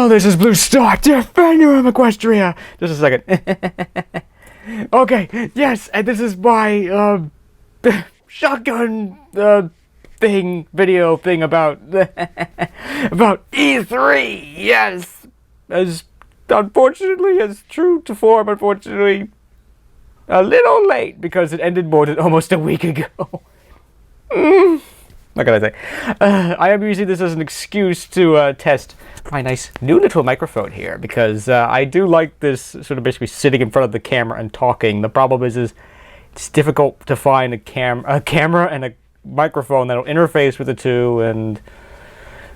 Hello, this is Blue Star, Defender of Equestria. Just a second. Okay, yes, and this is my shotgun video thing about about E3. Yes, as unfortunately as true to form. Unfortunately, a little late because it ended more than almost a week ago. What can I say? I am using this as an excuse to test my nice new little microphone here because I do like this sort of basically sitting in front of the camera and talking. The problem is it's difficult to find a camera and a microphone that'll interface with the two, and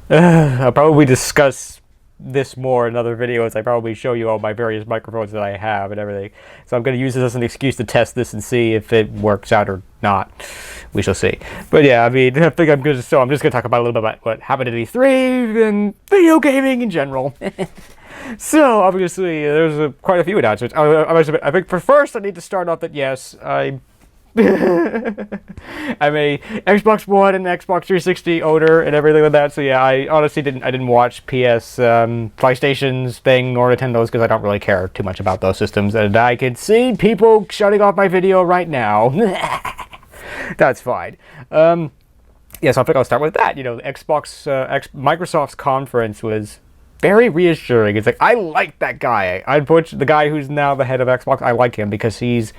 I'll probably discuss this more in other videos. I probably show you all my various microphones that I have and everything. So I'm going to use this as an excuse to test this and see if it works out or not. We shall see. But yeah, I mean, I think I'm just going to talk about a little bit about what happened at E3 and video gaming in general. So obviously there's quite a few announcements. I think for first I need to start off that yes, I'm a Xbox One and Xbox 360 owner and everything like that. So yeah, I honestly didn't watch PlayStation's thing nor Nintendo's because I don't really care too much about those systems, and I can see people shutting off my video right now. That's fine. Yeah, so I think I'll start with that. You know, the Microsoft's conference was very reassuring. It's like, I like that guy. The guy who's now the head of Xbox, I like him because he's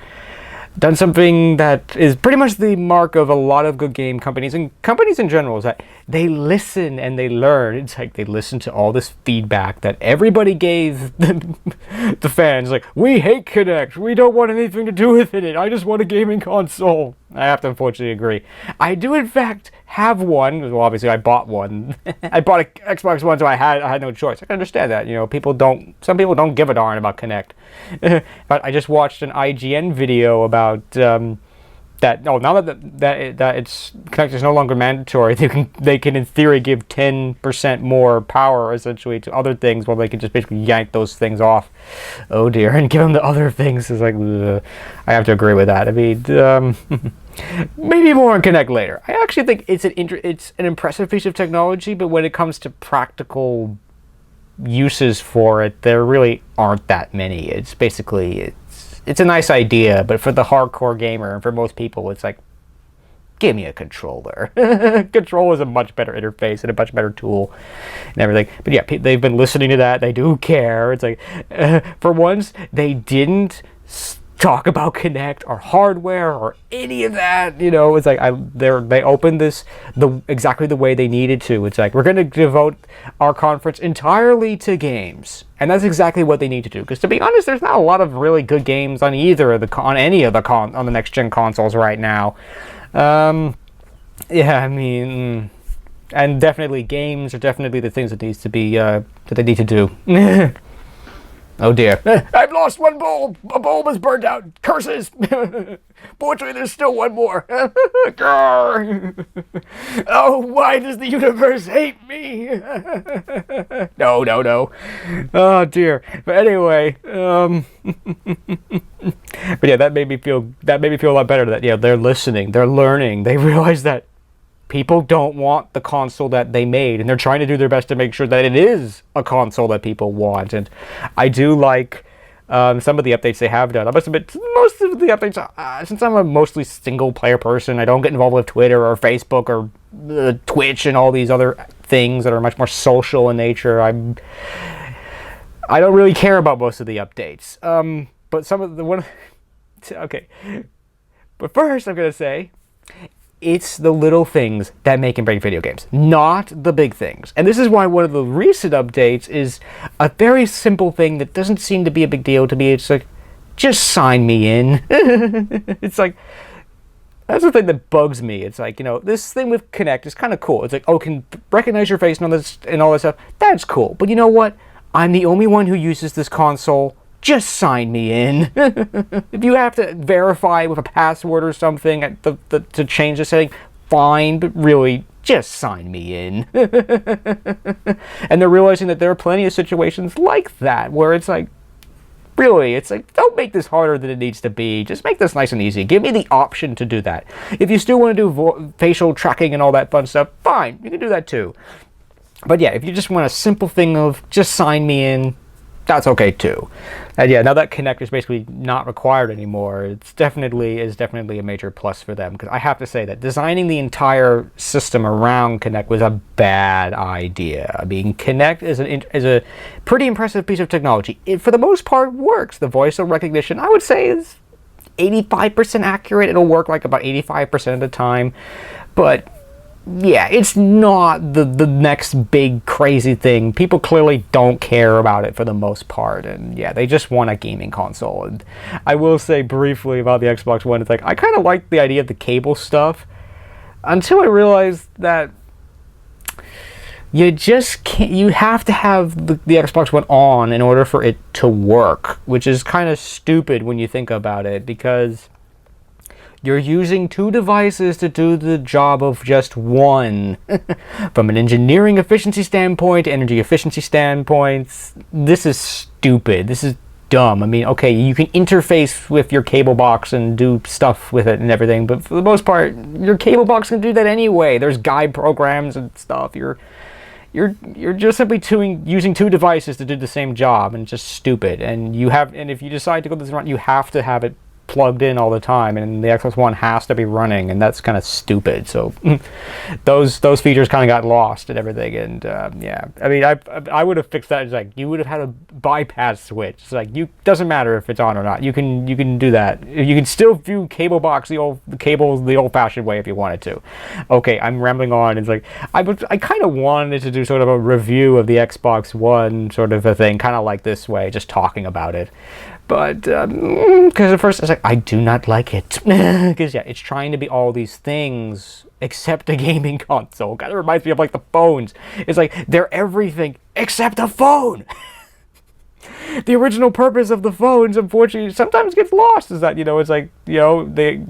done something that is pretty much the mark of a lot of good game companies and companies in general, is that they listen and they learn. It's like they listen to all this feedback that everybody gave the fans. Like, we hate Kinect. We don't want anything to do with it. I just want a gaming console. I have to unfortunately agree. I do in fact have one. Well, obviously I bought one. I bought an Xbox One, so I had no choice. I can understand that. You know, some people don't give a darn about Kinect. But I just watched an IGN video about that. Oh, now that Kinect is no longer mandatory, they can in theory give 10% more power essentially to other things, while they can just basically yank those things off. Oh dear, and give them the other things. It's like, ugh. I have to agree with that. I mean, maybe more on Kinect later. I actually think it's an impressive piece of technology, but when it comes to practical uses for it, there really aren't that many. It's basically it's a nice idea, but for the hardcore gamer and for most people, it's like, give me a controller. Control is a much better interface and a much better tool and everything. But yeah, they've been listening to that. They do care. It's like, for once, they didn't talk about Kinect or hardware or any of that. You know, it's like they opened this exactly the way they needed to. It's like, we're going to devote our conference entirely to games, and that's exactly what they need to do. Because to be honest, there's not a lot of really good games on any of the next gen consoles right now. Yeah, I mean, and definitely games are definitely the things that they need to do. Oh dear. I've lost one bulb! A bulb is burned out! Curses! Fortunately, there's still one more. Oh, why does the universe hate me? No. Oh dear. But anyway, but yeah, that made me feel a lot better that, yeah, they're listening, they're learning, they realize that people don't want the console that they made, and they're trying to do their best to make sure that it is a console that people want. And I do like some of the updates they have done. I must admit, most of the updates, since I'm a mostly single-player person, I don't get involved with Twitter or Facebook or Twitch and all these other things that are much more social in nature. I don't really care about most of the updates. But some of the one... Okay. But first, I'm going to say, it's the little things that make and break video games, not the big things. And this is why one of the recent updates is a very simple thing that doesn't seem to be a big deal to me. It's like, just sign me in. It's like, that's the thing that bugs me. It's like, you know, this thing with Kinect is kind of cool. It's like, oh, can recognize your face and all this stuff. That's cool. But you know what? I'm the only one who uses this console. Just sign me in. If you have to verify with a password or something to change the setting, fine, but really, just sign me in. And they're realizing that there are plenty of situations like that, where it's like, really, it's like, don't make this harder than it needs to be. Just make this nice and easy. Give me the option to do that. If you still want to do facial tracking and all that fun stuff, fine, you can do that too. But yeah, if you just want a simple thing of just sign me in, that's okay too. And yeah, now that Kinect is basically not required anymore, is definitely a major plus for them. Because I have to say that designing the entire system around Kinect was a bad idea. I mean, Kinect is a pretty impressive piece of technology. It, for the most part, works. The voice recognition, I would say, is 85% accurate. It'll work like about 85% of the time. But yeah, it's not the next big crazy thing. People clearly don't care about it for the most part, and yeah, they just want a gaming console. And I will say briefly about the Xbox One, it's like, I kind of like the idea of the cable stuff, until I realized that you just can't, you have to have the Xbox One on in order for it to work, which is kind of stupid when you think about it, because you're using two devices to do the job of just one. From an engineering efficiency standpoint, energy efficiency standpoints, this is stupid. This is dumb. I mean, okay, you can interface with your cable box and do stuff with it and everything, but for the most part, your cable box can do that anyway. There's guide programs and stuff. You're just simply using two devices to do the same job, and it's just stupid. And if you decide to go this route, you have to have it plugged in all the time, and the Xbox One has to be running, and that's kind of stupid. So those features kind of got lost and everything. And yeah, I mean, I would have fixed that. It's like, you would have had a bypass switch. It's like, doesn't matter if it's on or not. You can do that. You can still view cable box the old-fashioned way if you wanted to. Okay, I'm rambling on. It's like, I kind of wanted to do sort of a review of the Xbox One, sort of a thing, kind of like this way, just talking about it. But, because at first I was like, I do not like it. Because, yeah, it's trying to be all these things except a gaming console. Kind of reminds me of, like, the phones. It's like, they're everything except a phone. The original purpose of the phones, unfortunately, sometimes gets lost. Is that, it's like, they...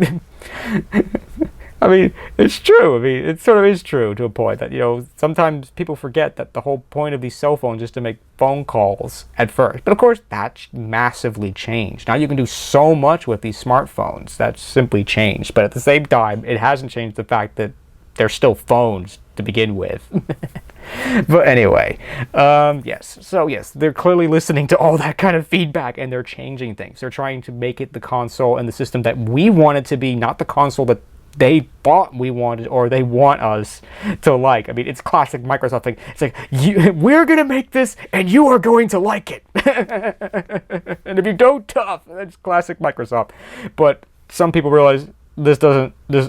I mean, it's true. I mean, it sort of is true to a point that, sometimes people forget that the whole point of these cell phones is to make phone calls at first. But of course, that's massively changed. Now you can do so much with these smartphones. That's simply changed. But at the same time, it hasn't changed the fact that they're still phones to begin with. But anyway, yes. So yes, they're clearly listening to all that kind of feedback, and they're changing things. They're trying to make it the console and the system that we want it to be, not the console that they thought we wanted, or they want us to like. I mean, it's classic Microsoft thing. It's like, we're going to make this, and you are going to like it. And if you don't, tough. That's classic Microsoft. But some people realize this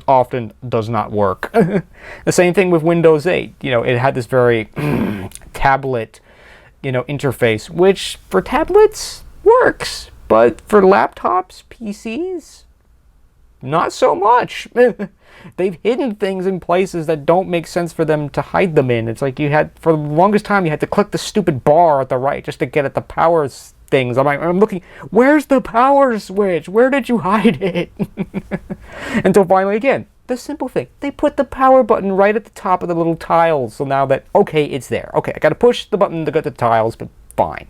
often does not work. The same thing with Windows 8. It had this very tablet, interface, which for tablets works, but for laptops, PCs, not so much. They've hidden things in places that don't make sense for them to hide them in. It's like, for the longest time, you had to click the stupid bar at the right just to get at the power things. I'm looking, where's the power switch? Where did you hide it? Until finally, again, the simple thing. They put the power button right at the top of the little tiles. So now that, okay, it's there. Okay, I got to push the button to get the tiles, but fine.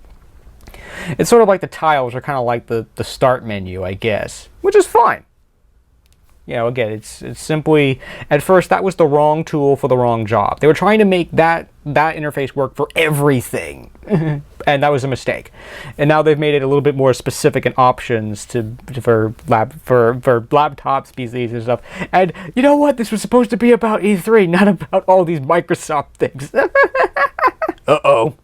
It's sort of like the tiles are kind of like the start menu, I guess, which is fine. Again, it's simply, at first, that was the wrong tool for the wrong job. They were trying to make that interface work for everything, and that was a mistake. And now they've made it a little bit more specific in options for laptops, PCs, and stuff. And you know what? This was supposed to be about E3, not about all these Microsoft things. Uh-oh.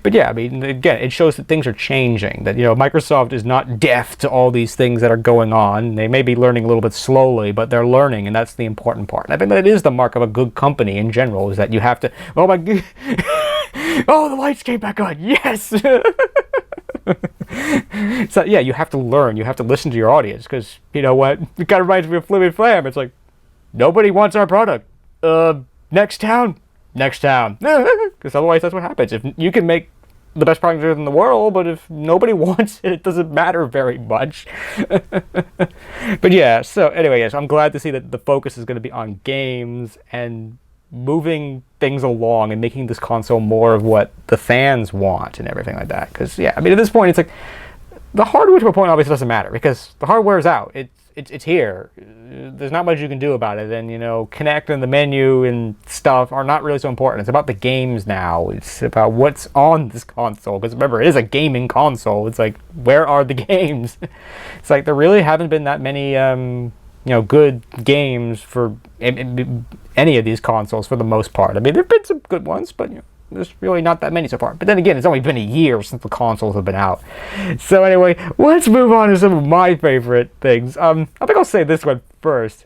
But yeah, I mean, again, it shows that things are changing, that, Microsoft is not deaf to all these things that are going on. They may be learning a little bit slowly, but they're learning, and that's the important part. And I think that is the mark of a good company in general, is that you have to, oh my god, oh, the lights came back on, yes! So yeah, you have to learn, you have to listen to your audience, because, you know what, it kind of reminds me of Flim & Flam. It's like, nobody wants our product. Next town. Because otherwise that's what happens. If you can make the best product in the world, but if nobody wants it, it doesn't matter very much. But yeah, so anyway, yes, I'm glad to see that the focus is going to be on games and moving things along and making this console more of what the fans want and everything like that. Because yeah, I mean, at this point, it's like, the hardware to a point obviously doesn't matter, because the hardware is out. it's here. There's not much you can do about it, and Connect and the menu and stuff are not really so important. It's about the games now. It's about what's on this console. Because remember, it is a gaming console. It's like, where are the games? It's like there really haven't been that many good games for any of these consoles for the most part. I mean, there've been some good ones, but there's really not that many so far. But then again, it's only been a year since the consoles have been out. So anyway, let's move on to some of my favorite things. I think I'll say this one first.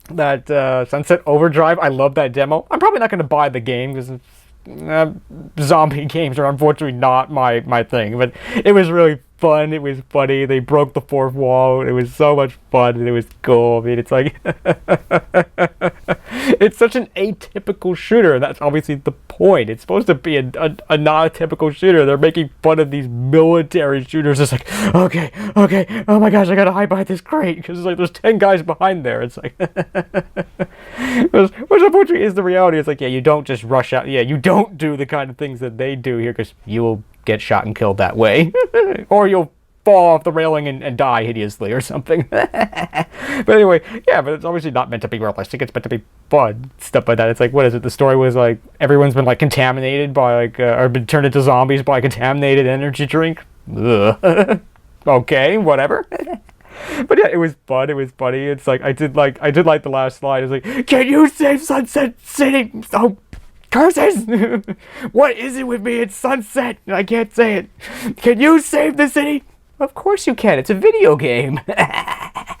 That Sunset Overdrive, I love that demo. I'm probably not going to buy the game because zombie games are unfortunately not my thing. But it was really fun. It was funny. They broke the fourth wall. It was so much fun. And it was cool. I mean, it's like it's such an atypical shooter. And that's obviously the point. It's supposed to be a non-typical shooter. They're making fun of these military shooters. It's like, okay, oh my gosh, I gotta hide behind this crate because it's like there's 10 guys behind there. It's like, which unfortunately is the reality. It's like, yeah, you don't just rush out. Yeah, you don't do the kind of things that they do here because you will get shot and killed that way. Or you'll fall off the railing and die hideously or something. But anyway, yeah, but it's obviously not meant to be realistic. It's meant to be fun. Stuff like that. It's like, what is it? The story was like, everyone's been like contaminated by like, or been turned into zombies by a contaminated energy drink. Ugh. Okay, whatever. But yeah, it was fun. It was funny. It's like, I did like the last slide. It's like, can you save Sunset City? Oh, curses! What is it with me? It's Sunset, and I can't say it. Can you save the city? Of course you can. It's a video game. That's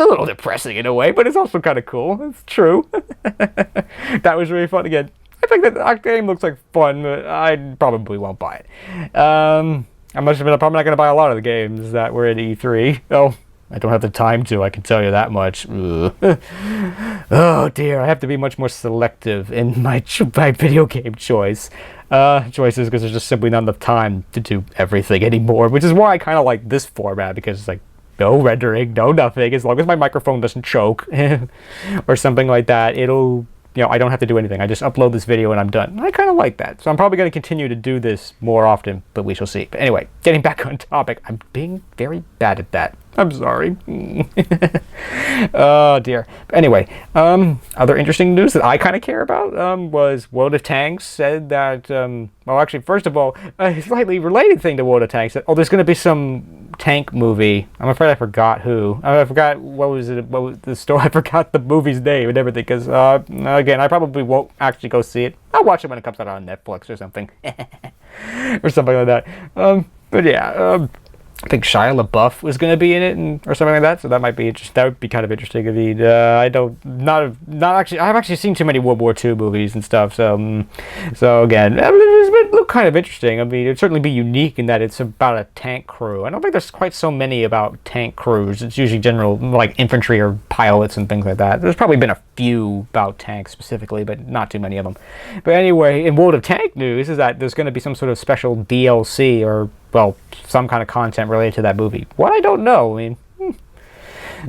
a little depressing in a way, but it's also kind of cool. It's true. That was really fun. Again, I think that game looks like fun, but I probably won't buy it. I'm probably not going to buy a lot of the games that were at E3. Oh, I don't have the time to, I can tell you that much. Oh dear, I have to be much more selective in my video game choices because there's just simply not enough time to do everything anymore, which is why I kind of like this format, because it's like no rendering, no nothing. As long as my microphone doesn't choke or something like that, it'll, I don't have to do anything. I just upload this video and I'm done. I kind of like that. So I'm probably going to continue to do this more often, but we shall see. But anyway, getting back on topic, I'm being very bad at that. I'm sorry. Oh dear. But anyway, other interesting news that I kind of care about was World of Tanks said that, well, actually, first of all, a slightly related thing to World of Tanks, that, there's going to be some tank movie. I'm afraid I forgot who. I forgot what was the story. I forgot the movie's name and everything, because, again, I probably won't actually go see it. I'll watch it when it comes out on Netflix or something. Or something like that. But yeah, I think Shia LaBeouf was going to be in it, or something like that. So that might be that would be kind of interesting. I mean, I haven't actually seen too many World War II movies and stuff. So again, it would look kind of interesting. I mean, it'd certainly be unique in that it's about a tank crew. I don't think there's quite so many about tank crews. It's usually general like infantry or pilots and things like that. There's probably been a few about tanks specifically, but not too many of them. But anyway, in World of Tank news is that there's going to be some sort of special DLC or, well, some kind of content related to that movie. What, I don't know. I mean,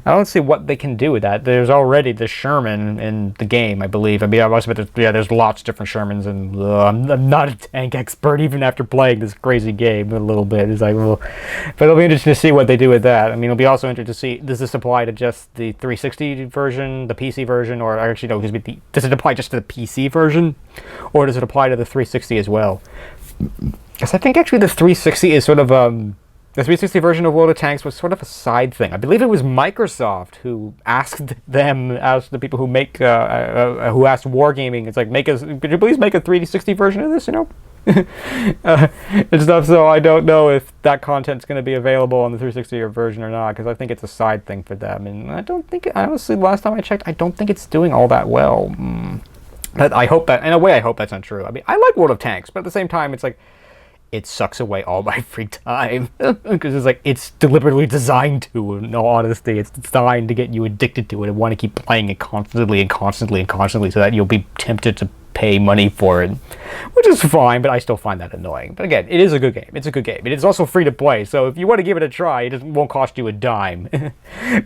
I don't see what they can do with that. There's already the Sherman in the game, I believe. I mean, I must admit, there's lots of different Shermans, and I'm not a tank expert even after playing this crazy game a little bit. It's like, well, but it'll be interesting to see what they do with that. I mean, it'll be also interesting to see, does this apply to just the 360 version, the PC version, or actually no, does it apply just to the PC version, or does it apply to the 360 as well? Because I think actually the 360 is sort of the 360 version of World of Tanks was sort of a side thing. I believe it was Microsoft who asked the people who make, who asked Wargaming, it's like, could you please make a 360 version of this, and stuff. So I don't know if that content's going to be available on the 360 version or not, because I think it's a side thing for them. And I don't think, honestly, last time I checked, I don't think it's doing all that well. But I hope that, in a way, I hope that's not true. I mean, I like World of Tanks, but at the same time, it's like, it sucks away all my free time, because it's like, it's deliberately designed to, in all honesty. It's designed to get you addicted to it and want to keep playing it constantly and constantly and constantly, so that you'll be tempted to pay money for it, which is fine, but I still find that annoying. But again, it is a good game. It's a good game. It is also free to play, so if you want to give it a try, it won't cost you a dime.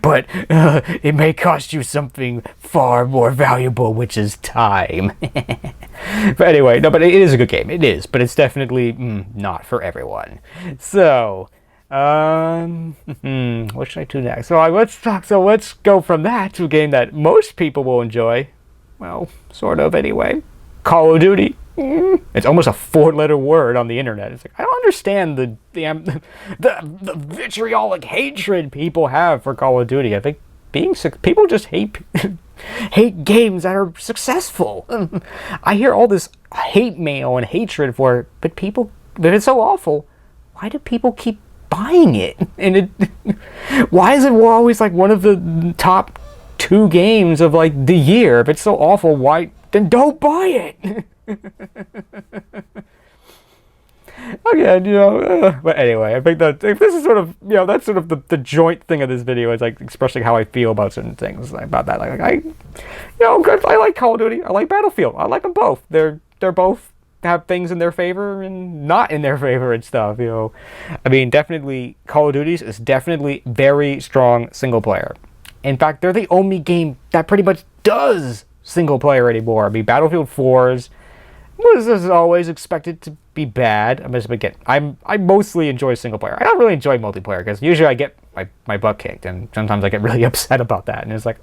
But it may cost you something far more valuable, which is time. But anyway, no, but it is a good game. It is, but it's definitely not for everyone. So, What should I do next? So let's go from that to a game that most people will enjoy. Well, sort of anyway. Call of Duty. It's almost a four-letter word on the internet. It's like, I don't understand the vitriolic hatred people have for Call of Duty. I think people just hate hate games that are successful. I hear all this hate mail and hatred for it, but it's so awful. Why do people keep buying it? And why is it always like one of the top 2 games of like the year? If it's so awful, why then don't buy it? Okay, but anyway, I think that if this is sort of, that's sort of the joint thing of this video is like expressing how I feel about certain things about that. Like I like Call of Duty, I like Battlefield, I like them both. They're both have things in their favor and not in their favor and stuff. I mean, definitely Call of Duty is definitely very strong single player. In fact, they're the only game that pretty much does single player anymore. I mean, Battlefield 4's was as always expected to be bad. I mostly enjoy single player. I don't really enjoy multiplayer because usually I get my butt kicked, and sometimes I get really upset about that. And it's like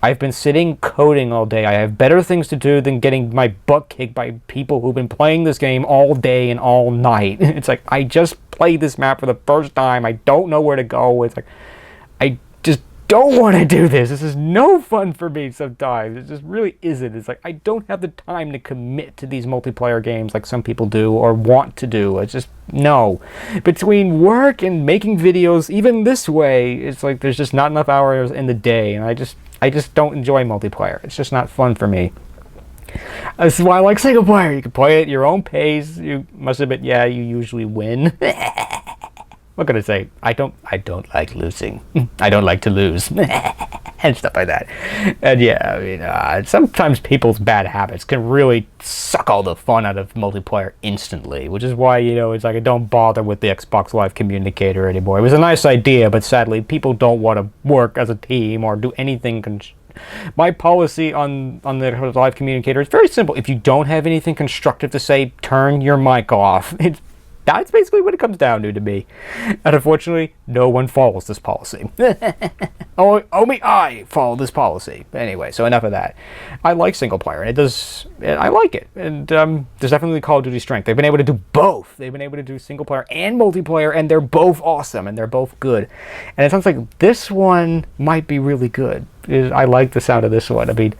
I've been sitting coding all day. I have better things to do than getting my butt kicked by people who've been playing this game all day and all night. It's like, I just played this map for the first time. I don't know where to go. It's like, I just don't want to do this. This is no fun for me sometimes. It just really isn't. It's like, I don't have the time to commit to these multiplayer games like some people do or want to do. It's just, no. Between work and making videos, even this way, it's like there's just not enough hours in the day, and I just don't enjoy multiplayer. It's just not fun for me. This is why I like single player. You can play it at your own pace. You must admit, yeah, you usually win. What can I say? I don't like losing. I don't like to lose. And stuff like that. And yeah, I mean, sometimes people's bad habits can really suck all the fun out of multiplayer instantly, which is why, it's like I don't bother with the Xbox Live Communicator anymore. It was a nice idea, but sadly, people don't want to work as a team or do anything. My policy on the Live Communicator is very simple. If you don't have anything constructive to say, turn your mic off. That's basically what it comes down to me. And unfortunately, no one follows this policy. Only I follow this policy. Anyway, so enough of that. I like single player, and I like it. And there's definitely Call of Duty strength. They've been able to do both. They've been able to do single player and multiplayer, and they're both awesome, and they're both good. And it sounds like this one might be really good. I like the sound of this one. I mean,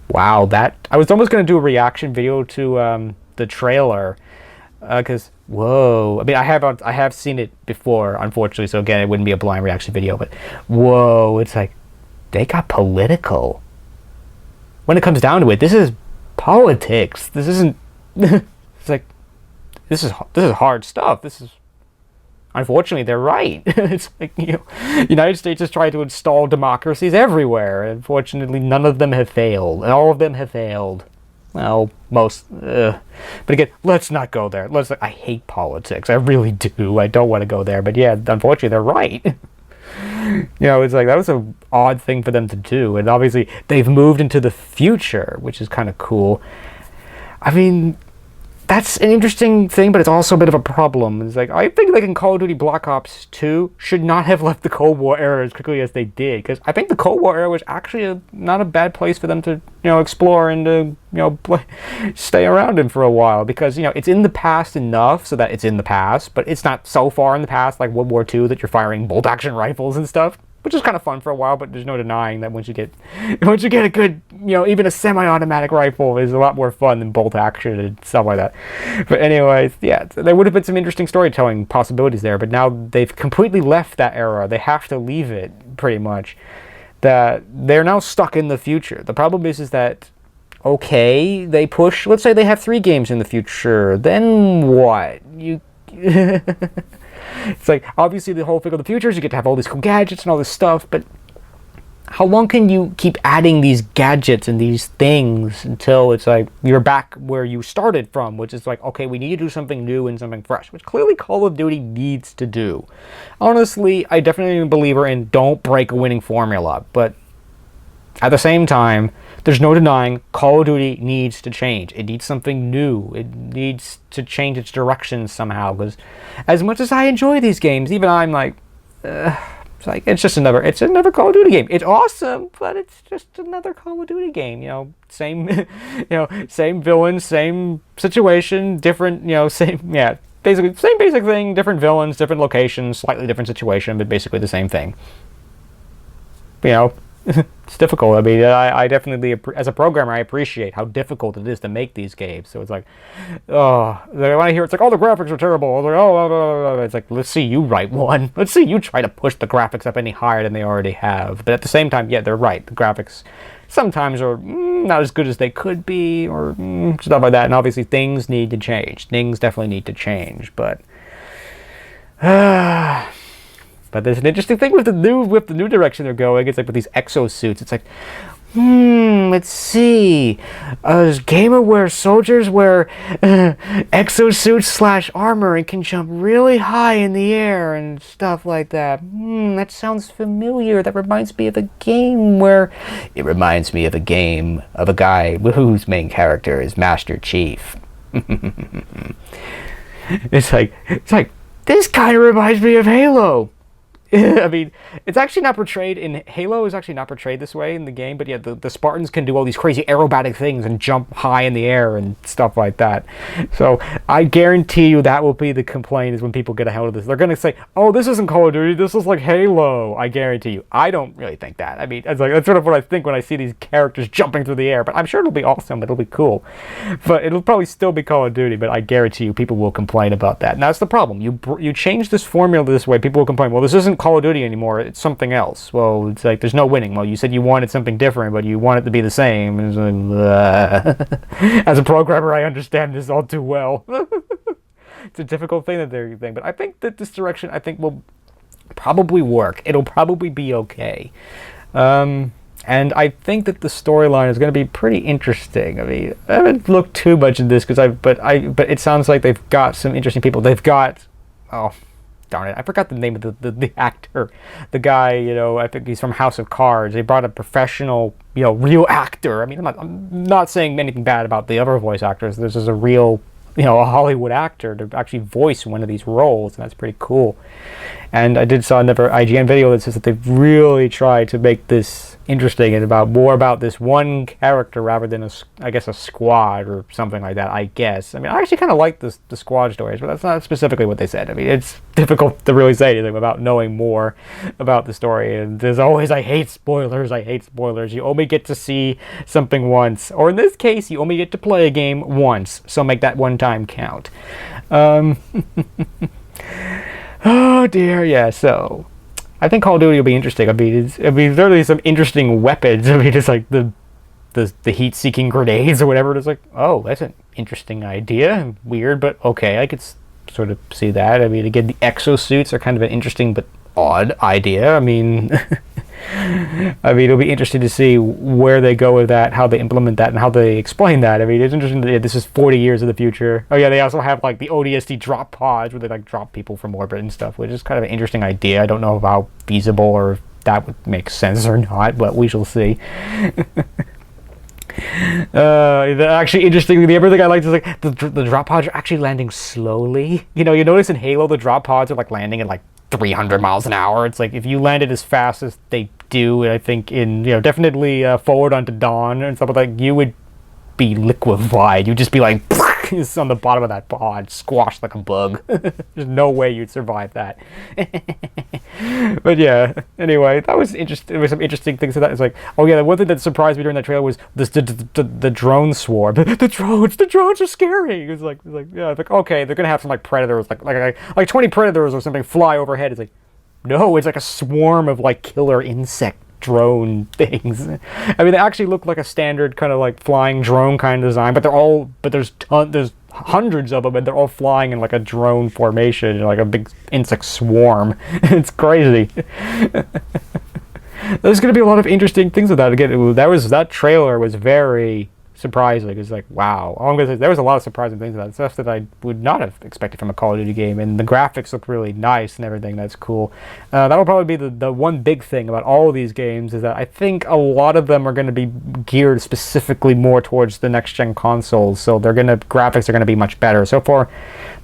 wow, I was almost going to do a reaction video to the trailer, because whoa, I mean, I have seen it before, unfortunately, so again, it wouldn't be a blind reaction video, but whoa, it's like they got political. When it comes down to it, this is politics. This isn't it's like this is hard stuff. This is, unfortunately, they're right. It's like, United States is trying to install democracies everywhere. Unfortunately, none of them have failed, and all of them have failed. Well, most. But again, let's not go there. I hate politics. I really do. I don't want to go there. But yeah, unfortunately, they're right. It's like that was an odd thing for them to do. And obviously, they've moved into the future, which is kind of cool. I mean, that's an interesting thing, but it's also a bit of a problem. It's like, I think like in Call of Duty Black Ops 2 should not have left the Cold War era as quickly as they did, because I think the Cold War era was actually not a bad place for them to, explore and to, stay around in for a while, because, it's in the past enough so that it's in the past, but it's not so far in the past like World War II that you're firing bolt-action rifles and stuff. Which is kind of fun for a while, but there's no denying that once you get a good, even a semi-automatic rifle is a lot more fun than bolt action and stuff like that. But anyways, yeah, there would have been some interesting storytelling possibilities there, but now they've completely left that era. They have to leave it, pretty much. That they're now stuck in the future. The problem is that, okay, they push, let's say they have 3 games in the future, then what? It's like, obviously the whole thing of the future is you get to have all these cool gadgets and all this stuff, but how long can you keep adding these gadgets and these things until it's like you're back where you started from, which is like, okay, we need to do something new and something fresh, which clearly Call of Duty needs to do. Honestly, I definitely am a believer in don't break a winning formula, but at the same time, there's no denying Call of Duty needs to change. It needs something new. It needs to change its direction somehow. Because as much as I enjoy these games, even I'm like, it's just another Call of Duty game. It's awesome, but it's just another Call of Duty game. Same, same villains, same situation, different, basically same basic thing, different villains, different locations, slightly different situation, but basically the same thing. It's difficult. I mean, I definitely, as a programmer, I appreciate how difficult it is to make these games. So it's like, when I hear it's like, oh, the graphics are terrible. I was like, it's like, let's see you write one. Let's see you try to push the graphics up any higher than they already have. But at the same time, yeah, they're right. The graphics sometimes are not as good as they could be, or stuff like that. And obviously, things need to change. Things definitely need to change. But there's an interesting thing with the new direction they're going. It's like with these exosuits. It's like, let's see. Gamer where soldiers wear exosuits / armor and can jump really high in the air and stuff like that. That sounds familiar. That reminds me of a game where it reminds me of a game of a guy whose main character is Master Chief. It's like this kind of reminds me of Halo. I mean, it's actually not portrayed in Halo. Is actually not portrayed this way in the game, but yeah, the Spartans can do all these crazy aerobatic things and jump high in the air and stuff like that. So I guarantee you that will be the complaint is when people get a hold of this. They're gonna say, "Oh, this isn't Call of Duty. This is like Halo." I guarantee you. I don't really think that. I mean, that's sort of what I think when I see these characters jumping through the air. But I'm sure it'll be awesome. It'll be cool. But it'll probably still be Call of Duty. But I guarantee you, people will complain about that. And that's the problem. You change this formula this way, people will complain. Well, this isn't Call of Duty anymore, it's something else. Well, it's like there's no winning. Well, you said you wanted something different, but you want it to be the same. It's like, as a programmer, I understand this all too well. It's a difficult thing that they're doing, but I think that this direction, will probably work. It'll probably be okay. And I think that the storyline is going to be pretty interesting. I mean, I haven't looked too much into this but it sounds like they've got some interesting people. They've got, darn it, I forgot the name of the actor. The guy, I think he's from House of Cards. They brought a professional, real actor. I mean, I'm not saying anything bad about the other voice actors. This is a real, a Hollywood actor to actually voice one of these roles, and that's pretty cool. And I saw another IGN video that says that they've really tried to make this interesting and more about this one character rather than a squad or something like that. I guess. I mean, I actually kind of like the squad stories, but that's not specifically what they said. I mean, it's difficult to really say anything without knowing more about the story. And there's always, I hate spoilers. You only get to see something once, or in this case, you only get to play a game once. So make that one time count. Oh dear, yeah. So I think Call of Duty will be interesting. I mean, literally some interesting weapons. I mean, it's like the heat-seeking grenades or whatever. It's like, oh, that's an interesting idea. Weird, but okay, I could sort of see that. I mean, again, the exosuits are kind of an interesting but odd idea. I mean, it'll be interesting to see where they go with that, how they implement that, and how they explain that. I mean, it's interesting that this is 40 years in the future. Oh yeah, they also have like the ODST drop pods where they like drop people from orbit and stuff, which is kind of an interesting idea. I don't know how feasible or if that would make sense or not, but we shall see. Actually, interestingly, everything I like is like the drop pods are actually landing slowly. You notice in Halo the drop pods are like landing at like 300 miles an hour. It's like if you landed as fast as they do, I think in definitely forward onto Dawn and stuff like that, you would be liquefied. You'd just be like on the bottom of that pod, squashed like a bug. There's no way you'd survive that. But yeah, anyway, that was interesting. There was some interesting things to that. It's like, oh yeah, the one thing that surprised me during that trailer was the drone swarm. The drones are scary. It's like yeah, it's like okay, they're gonna have some like predators, like 20 predators or something fly overhead. It's like, no, it's like a swarm of like killer insect drone things. I mean, they actually look like a standard kind of like flying drone kind of design, but there's hundreds of them, and they're all flying in like a drone formation, like a big insect swarm. It's crazy. There's going to be a lot of interesting things with that. Again, that trailer was very surprising. It's like, wow. All I'm gonna say, there was a lot of surprising things about it, stuff that I would not have expected from a Call of Duty game, and the graphics look really nice and everything. That's cool. That'll probably be the one big thing about all of these games, is that I think a lot of them are going to be geared specifically more towards the next-gen consoles, so graphics are going to be much better. So far,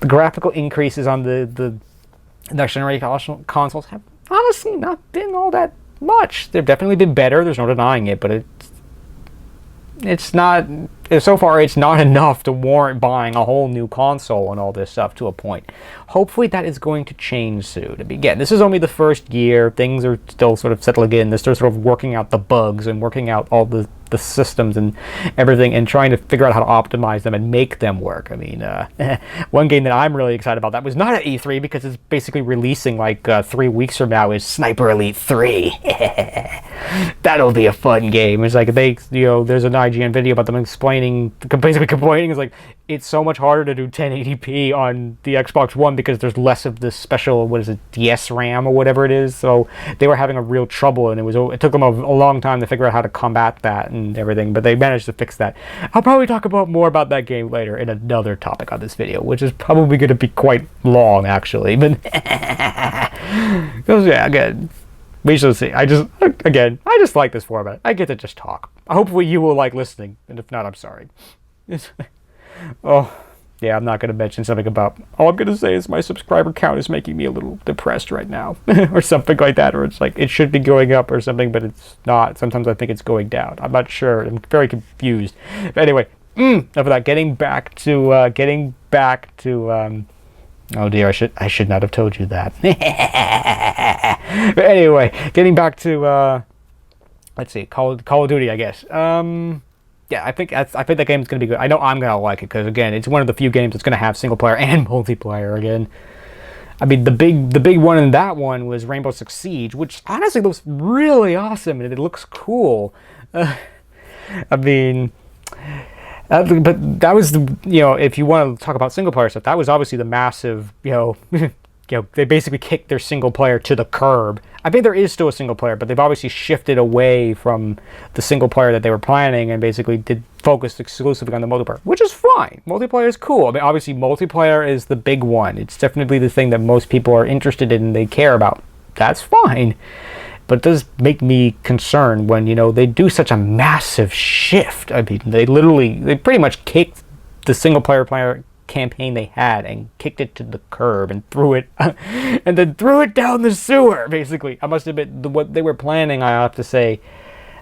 the graphical increases on the next-generation consoles have honestly not been all that much. They've definitely been better, there's no denying it, but it's not, so far it's not enough to warrant buying a whole new console and all this stuff to a point. Hopefully that is going to change soon. Again, this is only the first year. Things are still sort of settling in. They're still sort of working out the bugs and working out all the systems and everything, and trying to figure out how to optimize them and make them work. I mean, one game that I'm really excited about that was not at E3 because it's basically releasing like 3 weeks from now is Sniper Elite 3. That'll be a fun game. It's like there's an IGN video about them basically complaining. It's like, it's so much harder to do 1080p on the Xbox One because there's less of this special, DS RAM or whatever it is. So they were having a real trouble, and it took them a long time to figure out how to combat that and everything, but they managed to fix that. I'll probably talk more about that game later in another topic on this video, which is probably going to be quite long, actually. But yeah, again, we shall see. I just like this format. I get to just talk. Hopefully you will like listening, and if not, I'm sorry. Oh, yeah, I'm not going to mention something about, all I'm going to say is my subscriber count is making me a little depressed right now, or something like that, or it's like, it should be going up or something, but it's not. Sometimes I think it's going down. I'm not sure. I'm very confused. But anyway, enough of that. Getting back to, oh dear, I should not have told you that. But anyway, getting back to, let's see, Call of Duty, I guess. Yeah, I think that game's going to be good. I know I'm going to like it because, again, it's one of the few games that's going to have single player and multiplayer again. I mean, the big one in that one was Rainbow Six Siege, which honestly looks really awesome and it looks cool. I mean, but that was if you want to talk about single player stuff, that was obviously the massive, they basically kicked their single player to the curb. I think there is still a single player, but they've obviously shifted away from the single player that they were planning and basically focused exclusively on the multiplayer, which is fine. Multiplayer is cool. I mean, obviously, multiplayer is the big one. It's definitely the thing that most people are interested in and they care about. That's fine. But it does make me concerned when, they do such a massive shift. I mean, they pretty much kicked the single player campaign they had and kicked it to the curb and threw it and then threw it down the sewer, basically. I must admit, what they were planning, I have to say,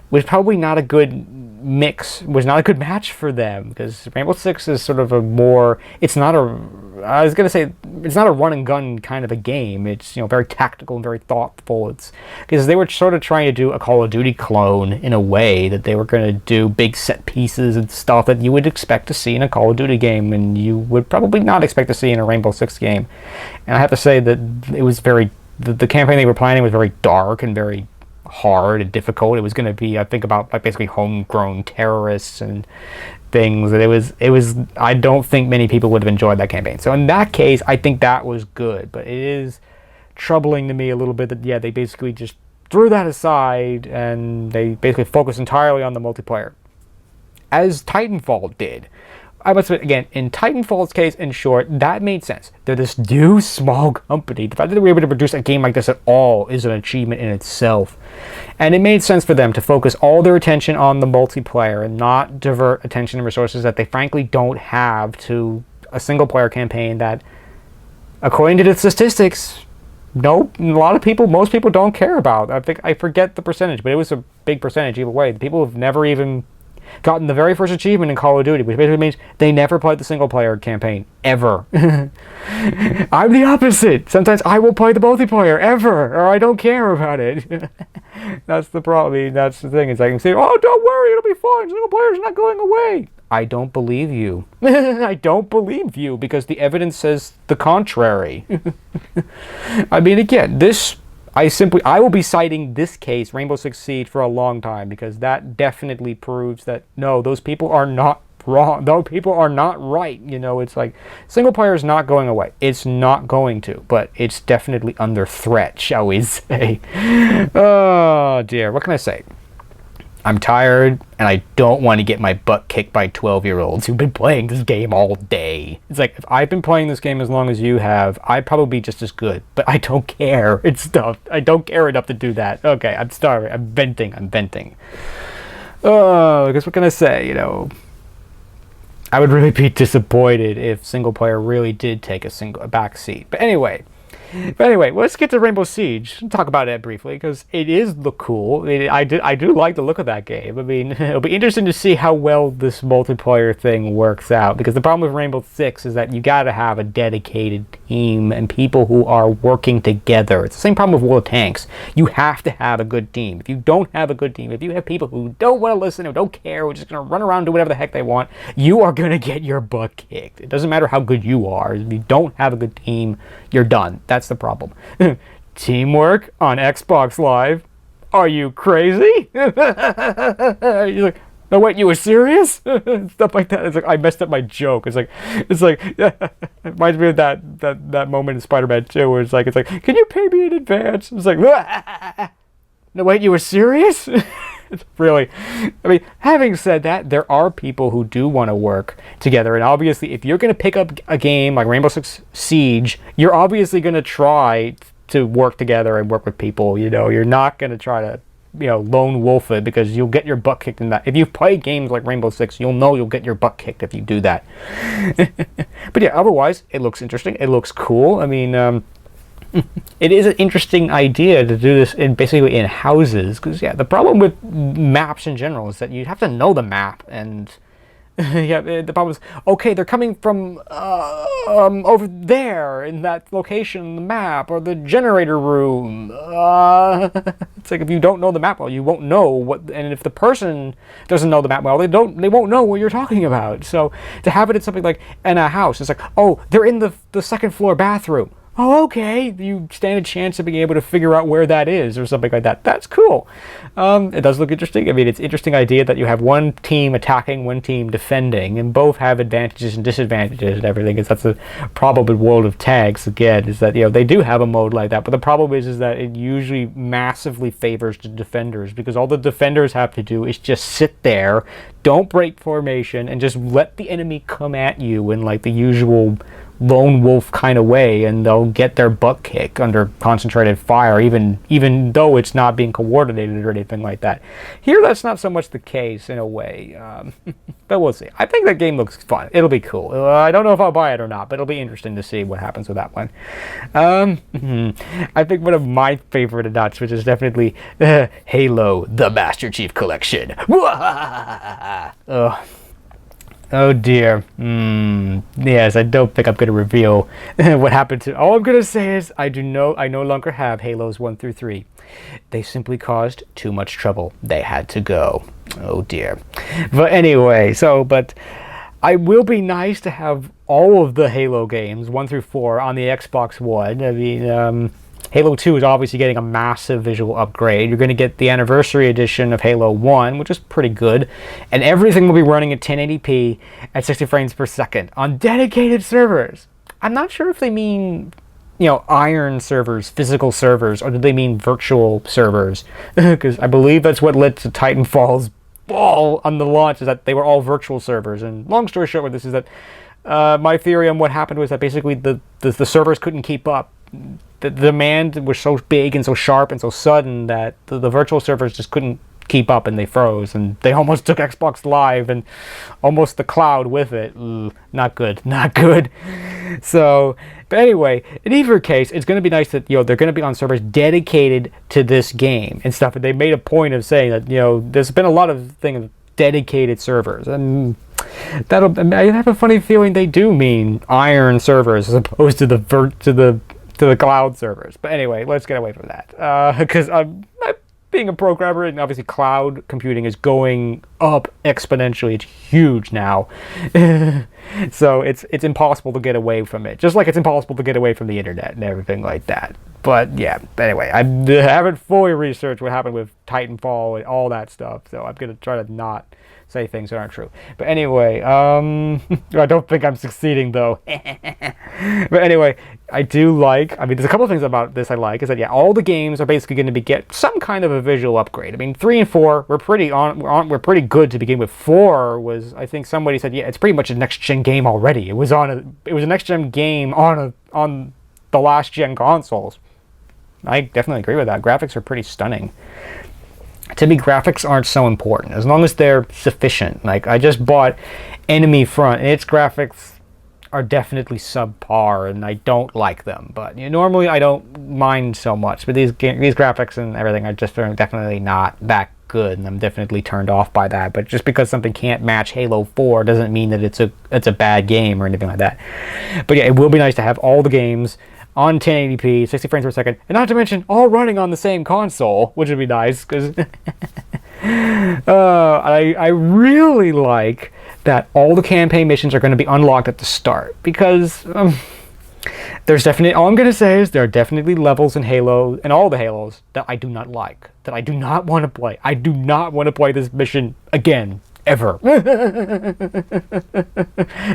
was probably not a good mix, was not a good match for them, because Rainbow Six is sort of it's not a run and gun kind of a game. It's, very tactical and very thoughtful. It's because they were sort of trying to do a Call of Duty clone in a way, that they were going to do big set pieces and stuff that you would expect to see in a Call of Duty game, and you would probably not expect to see in a Rainbow Six game. And I have to say that it was the campaign they were planning was very dark and very hard and difficult. It was going to be, I think, about basically homegrown terrorists and things. And it was I don't think many people would have enjoyed that campaign. So in that case, I think that was good. But it is troubling to me a little bit that, they basically just threw that aside and they basically focused entirely on the multiplayer, as Titanfall did. I must admit, again, in Titanfall's case, in short, that made sense. They're this new, small company. The fact that they were able to produce a game like this at all is an achievement in itself. And it made sense for them to focus all their attention on the multiplayer and not divert attention and resources that they frankly don't have to a single-player campaign that, according to the statistics, most people don't care about. I forget the percentage, but it was a big percentage either way. The people have never even gotten the very first achievement in Call of Duty, which basically means they never played the single-player campaign, ever. I'm the opposite. Sometimes I will play the multiplayer, ever, or I don't care about it. That's the problem. I mean, that's the thing. It's like, I can say, oh, don't worry, it'll be fine. Single-player's not going away. I don't believe you. I don't believe you, because the evidence says the contrary. I mean, again, I will be citing this case, Rainbow Six Siege, for a long time, because that definitely proves that, no, those people are not wrong. Those people are not right. It's like, single player is not going away. It's not going to, but it's definitely under threat, shall we say. Oh, dear. What can I say? I'm tired, and I don't want to get my butt kicked by 12-year-olds who've been playing this game all day. It's like, if I've been playing this game as long as you have, I'd probably be just as good, but I don't care. It's tough. I don't care enough to do that. Okay, I'm sorry. I'm venting. Oh, I guess what can I say, I would really be disappointed if single player really did take a back seat. But anyway, let's get to Rainbow Siege and talk about it briefly, because it look cool. I do like the look of that game. I mean, it'll be interesting to see how well this multiplayer thing works out, because the problem with Rainbow Six is that you got to have a dedicated team and people who are working together. It's the same problem with World of Tanks. You have to have a good team. If you don't have a good team, if you have people who don't want to listen, who don't care, who are just going to run around and do whatever the heck they want, you are going to get your butt kicked. It doesn't matter how good you are. If you don't have a good team, you're done. That's the problem. Teamwork on Xbox Live? Are you crazy? You're like, no, wait, you were serious? Stuff like that. It's like, I messed up my joke. It's like it reminds me of that moment in Spider-Man 2 where it's like, can you pay me in advance? It's like, no, wait, you were serious? It's really, I mean, having said that, there are people who do want to work together, and obviously, if you're going to pick up a game like Rainbow Six Siege, you're obviously going to try to work together and work with people. You're not going to try to, lone wolf it, because you'll get your butt kicked in that. If you play games like Rainbow Six, you'll know you'll get your butt kicked if you do that. But yeah, otherwise, it looks interesting. It looks cool. I mean, it is an interesting idea to do this basically in houses, because the problem with maps in general is that you have to know the map, and the problem is, okay, they're coming from over there in that location in the map, or the generator room. It's like, if you don't know the map well, you won't know what, and if the person doesn't know the map well, they won't know what you're talking about. So to have it in something like in a house, it's like, oh, they're in the second floor bathroom. Oh, okay, you stand a chance of being able to figure out where that is, or something like that. That's cool. It does look interesting. I mean, it's an interesting idea that you have one team attacking, one team defending, and both have advantages and disadvantages and everything, because that's a problem with World of Tanks, again, is that, they do have a mode like that, but the problem is that it usually massively favors the defenders, because all the defenders have to do is just sit there, don't break formation, and just let the enemy come at you in, like, the usual lone wolf kind of way, and they'll get their butt kicked under concentrated fire, even though it's not being coordinated or anything like that. Here, that's not so much the case in a way, but we'll see. I think that game looks fun. It'll be cool. I don't know if I'll buy it or not, but it'll be interesting to see what happens with that one. I think one of my favorite announcements is definitely Halo: The Master Chief Collection. Oh dear. Yes, I don't think I'm going to reveal what happened to... All I'm going to say is I no longer have Halos 1 through 3. They simply caused too much trouble. They had to go. Oh dear. But anyway, but I will be nice to have all of the Halo games, 1 through 4, on the Xbox One. I mean, Halo 2 is obviously getting a massive visual upgrade. You're going to get the anniversary edition of Halo 1, which is pretty good. And everything will be running at 1080p at 60 frames per second on dedicated servers. I'm not sure if they mean, iron servers, physical servers, or do they mean virtual servers? Because I believe that's what led to Titanfall's fall on the launch, is that they were all virtual servers. And long story short with this is that my theory on what happened was that basically the servers couldn't keep up. The demand was so big and so sharp and so sudden that the virtual servers just couldn't keep up, and they froze, and they almost took Xbox Live and almost the cloud with it. Not good. So, but anyway, in either case, it's going to be nice that, they're going to be on servers dedicated to this game and stuff. And they made a point of saying that, there's been a lot of things, dedicated servers, and I have a funny feeling they do mean iron servers as opposed to the cloud servers. But anyway, let's get away from that, because I'm being a programmer, and obviously cloud computing is going up exponentially. It's huge now. So it's impossible to get away from it, just like it's impossible to get away from the internet and everything like that. But yeah, anyway, I haven't fully researched what happened with Titanfall and all that stuff, so I'm gonna try to not say things that aren't true. But anyway, I don't think I'm succeeding though. But anyway, I do like, I mean, there's a couple of things about this I like, is that, yeah, all the games are basically going to get some kind of a visual upgrade. I mean, 3 and 4, we're pretty good to begin with. 4 was, I think somebody said, yeah, it's pretty much a next-gen game already. It was a next-gen game on the last-gen consoles. I definitely agree with that. Graphics are pretty stunning. To me, graphics aren't so important, as long as they're sufficient. Like, I just bought Enemy Front, and its graphics are definitely subpar, and I don't like them. But normally I don't mind so much. But these graphics and everything are just definitely not that good, and I'm definitely turned off by that. But just because something can't match Halo 4 doesn't mean that it's a bad game or anything like that. But yeah, it will be nice to have all the games on 1080p, 60 frames per second, and not to mention all running on the same console, which would be nice, because I really like that all the campaign missions are going to be unlocked at the start, because there's definitely, all I'm going to say is there are definitely levels in Halo, and all the Halos, that I do not like, that I do not want to play. I do not want to play this mission again, ever.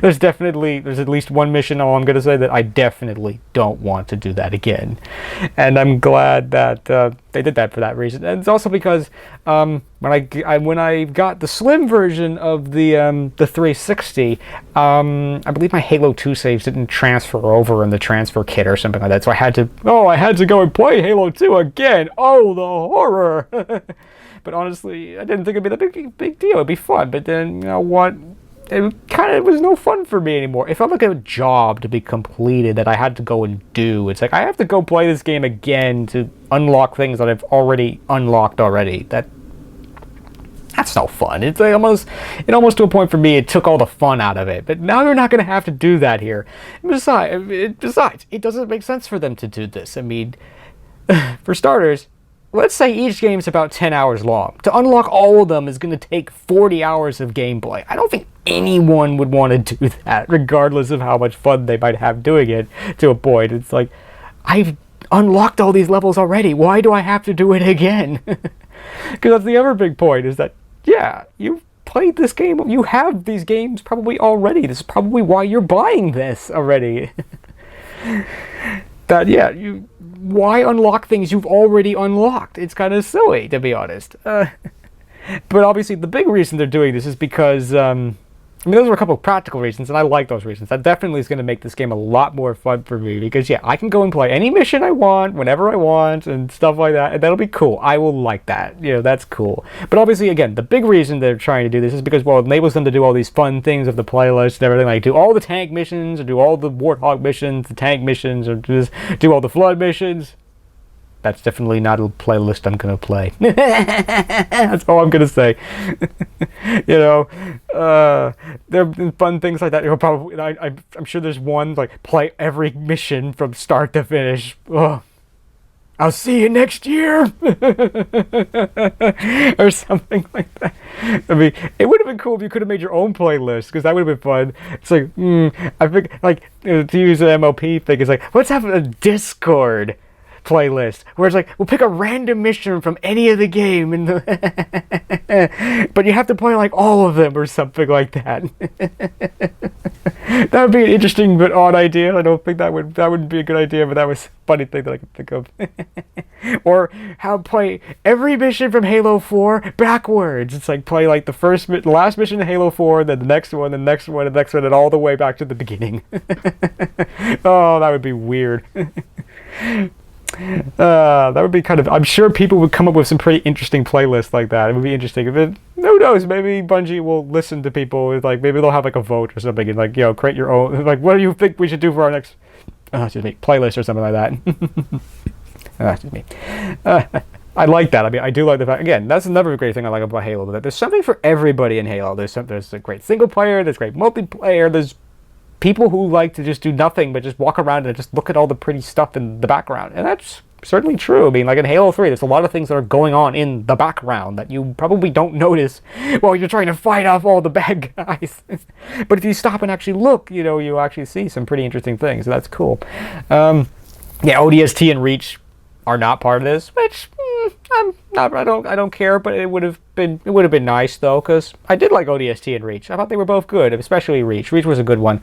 There's at least one mission, all I'm going to say, that I definitely don't want to do that again. And I'm glad that they did that for that reason. And it's also because when I got the slim version of the 360, I believe my Halo 2 saves didn't transfer over in the transfer kit or something like that. So I had to go and play Halo 2 again. Oh, the horror. But honestly, I didn't think it'd be that big deal. It'd be fun. But then, you know what? It kind of was no fun for me anymore. It felt like a job to be completed that I had to go and do. It's like, I have to go play this game again to unlock things that I've already unlocked already. That's no fun. It's like almost to a point for me, it took all the fun out of it. But now you're not going to have to do that here. Besides, it doesn't make sense for them to do this. I mean, for starters, let's say each game's about 10 hours long. To unlock all of them is going to take 40 hours of gameplay. I don't think anyone would want to do that, regardless of how much fun they might have doing it to a point. It's like, I've unlocked all these levels already. Why do I have to do it again? Because that's the other big point, is that, yeah, you've played this game. You have these games probably already. This is probably why you're buying this already. Why unlock things you've already unlocked? It's kind of silly, to be honest. But obviously, the big reason they're doing this is because, those were a couple of practical reasons, and I like those reasons. That definitely is going to make this game a lot more fun for me, because, yeah, I can go and play any mission I want, whenever I want, and stuff like that, and that'll be cool. I will like that. That's cool. But obviously, again, the big reason they're trying to do this is because, well, it enables them to do all these fun things of the playlist and everything, like do all the tank missions, or do all the Warthog missions, the tank missions, or just do all the flood missions. That's definitely not a playlist I'm going to play. That's all I'm going to say. There have been fun things like that. I'm sure there's one, like, play every mission from start to finish. Oh, I'll see you next year. Or something like that. I mean, it would have been cool if you could have made your own playlist, because that would have been fun. It's like, I think, like, to use an MLP thing, it's like, let's have a Discord playlist where it's like, we'll pick a random mission from any of the game, but you have to play like all of them or something like that. That would be an interesting but odd idea. I don't think that wouldn't be a good idea, but that was a funny thing that I could think of. Or play every mission from Halo 4 backwards. It's like play like the last mission in Halo 4, then the next one, the next one, the next one, and all the way back to the beginning. Oh, that would be weird. That would be kind of, I'm sure people would come up with some pretty interesting playlists like that. It would be interesting. Who knows, maybe Bungie will listen to people, like maybe they'll have like a vote or something, and like, create your own, like, what do you think we should do for our next playlist or something like that. I like that. I mean, I do like the fact, again, that's another great thing I like about Halo, that there's something for everybody in Halo. There's a great single player, there's great multiplayer, there's people who like to just do nothing but just walk around and just look at all the pretty stuff in the background. And that's certainly true. I mean, like in Halo 3, there's a lot of things that are going on in the background that you probably don't notice while you're trying to fight off all the bad guys. But if you stop and actually look, you actually see some pretty interesting things. So that's cool. ODST and Reach are not part of this, which I don't care, but it would have been nice though, because I did like ODST and Reach. I thought they were both good, especially Reach. Reach was a good one.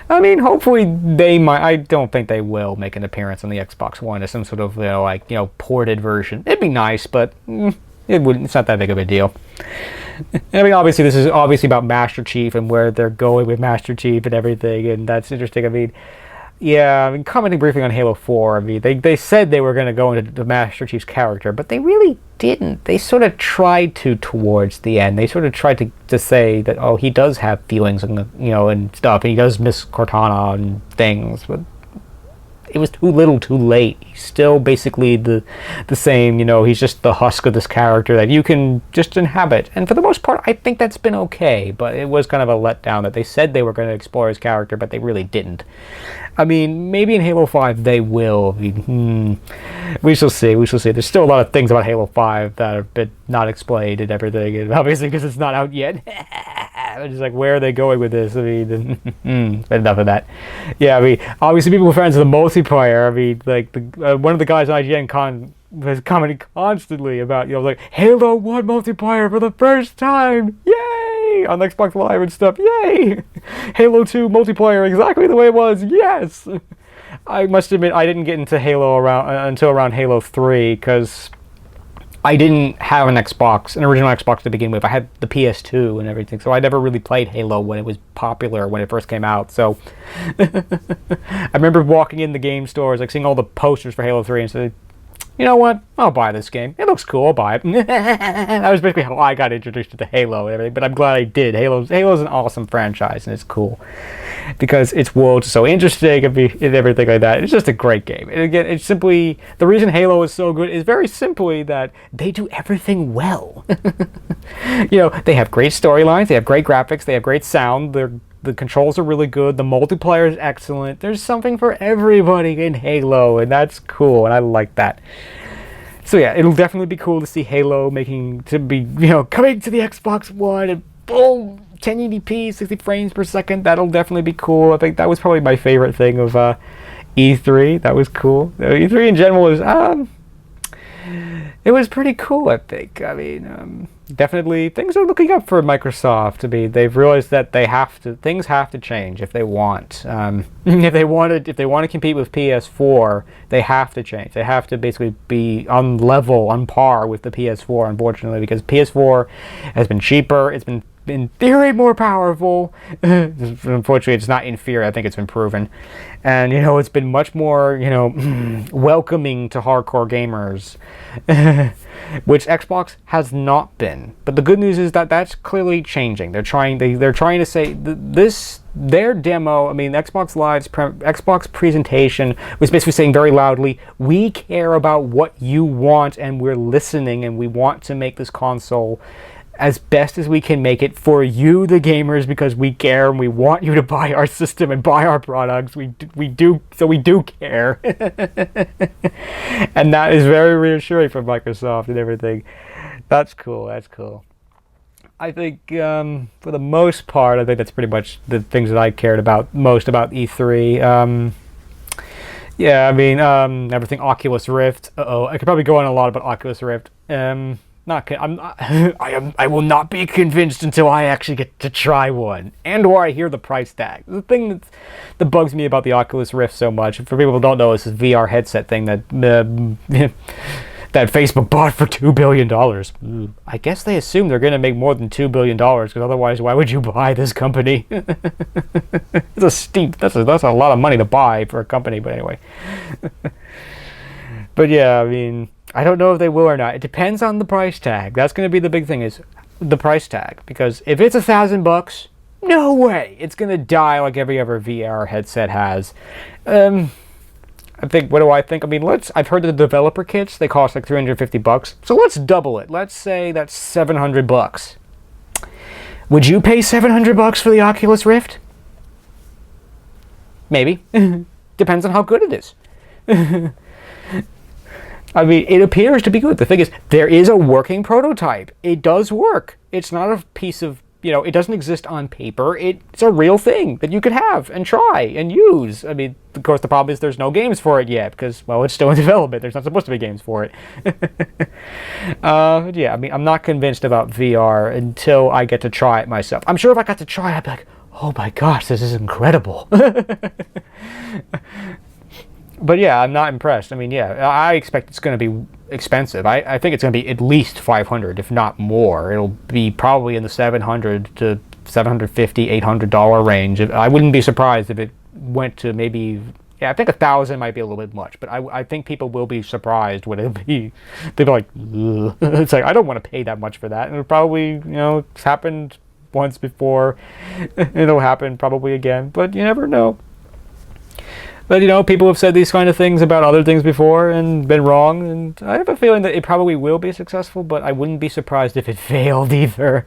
I mean, hopefully they might. I don't think they will make an appearance on the Xbox One as some sort of ported version. It'd be nice, but it wouldn't. It's not that big of a deal. I mean, obviously this is about Master Chief and where they're going with Master Chief and everything, and that's interesting. I mean. Yeah, I mean, commenting briefly on Halo 4, I mean, they said they were going to go into the Master Chief's character, but they really didn't. They sort of tried to towards the end. They sort of tried to say that, oh, he does have feelings and, and stuff, and he does miss Cortana and things, but it was too little too late. He's still basically the same, he's just the husk of this character that you can just inhabit. And for the most part, I think that's been okay, but it was kind of a letdown that they said they were going to explore his character, but they really didn't. I mean, maybe in Halo 5 they will. We shall see. We shall see. There's still a lot of things about Halo 5 that have been not explained and everything, and obviously because it's not out yet. I'm just like, where are they going with this? I mean, but enough of that. Yeah, I mean, obviously people were fans of the multiplayer. I mean, like one of the guys on IGN Con was commenting constantly about, like Halo 1 multiplayer for the first time, yay! On Xbox Live and stuff, yay! Halo 2 multiplayer exactly the way it was, yes! I must admit, I didn't get into Halo until around Halo 3, because I didn't have an original Xbox to begin with. I had the PS2 and everything, so I never really played Halo when it was popular, when it first came out, so I remember walking in the game stores, like seeing all the posters for Halo 3 and saying, you know what? I'll buy this game. It looks cool. I'll buy it. That was basically how I got introduced to Halo and everything, but I'm glad I did. Halo's an awesome franchise, and it's cool because its world's so interesting and everything like that. It's just a great game. And again, it's simply, the reason Halo is so good is very simply that they do everything well. They have great storylines, they have great graphics, they have great sound, the controls are really good. The multiplayer is excellent. There's something for everybody in Halo, and that's cool, and I like that. So yeah, it'll definitely be cool to see Halo coming to the Xbox One, and boom, 1080p, 60 frames per second. That'll definitely be cool. I think that was probably my favorite thing of E3. That was cool. E3 in general was it was pretty cool, I think. I mean, definitely things are looking up for Microsoft. I mean, they've realized that things have to change if they want. If they want to compete with PS4, they have to change. They have to basically be on par with the PS4, unfortunately, because PS4 has been cheaper. It's been in theory more powerful. Unfortunately, it's not inferior. I think it's been proven. And, it's been much more, welcoming to hardcore gamers, which Xbox has not been. But the good news is that that's clearly changing. They're trying to say their demo, I mean, Xbox Live's Xbox presentation was basically saying very loudly, we care about what you want and we're listening and we want to make this console as best as we can make it for you, the gamers, because we care and we want you to buy our system and buy our products. We do care. And that is very reassuring for Microsoft and everything. That's cool. I think, for the most part, I think that's pretty much the things that I cared about most about E3. Yeah, I mean, everything Oculus Rift. I could probably go on a lot about Oculus Rift. I will not be convinced until I actually get to try one, or I hear the price tag. The thing that bugs me about the Oculus Rift so much, for people who don't know, it's this VR headset thing that that Facebook bought for $2 billion. I guess they assume they're going to make more than $2 billion, because otherwise, why would you buy this company? That's a lot of money to buy for a company, but anyway. But yeah, I mean, I don't know if they will or not. It depends on the price tag. That's going to be the big thing, is the price tag. Because if it's $1,000, no way it's going to die like every other VR headset has. I think, what do I think? I mean, I've heard the developer kits, they cost like $350. So let's double it. Let's say that's $700. Would you pay $700 for the Oculus Rift? Maybe. Depends on how good it is. I mean, it appears to be good. The thing is, there is a working prototype. It does work. It's not a piece of it doesn't exist on paper. It's a real thing that you could have and try and use. I mean, of course, the problem is there's no games for it yet because, well, it's still in development. There's not supposed to be games for it. Yeah, I mean, I'm not convinced about VR until I get to try it myself. I'm sure if I got to try it, I'd be like, oh my gosh, this is incredible. But yeah, I'm not impressed. I mean, yeah, I expect it's going to be expensive. I think it's going to be at least $500, if not more. It'll be probably in the $700 to $750, $800 range. I wouldn't be surprised if it went to maybe, yeah, I think $1,000 might be a little bit much, but I think people will be surprised when they'll be like, ugh. It's like, I don't want to pay that much for that. And it'll probably, it's happened once before. It'll happen probably again, but you never know. But, people have said these kind of things about other things before and been wrong, and I have a feeling that it probably will be successful, but I wouldn't be surprised if it failed either.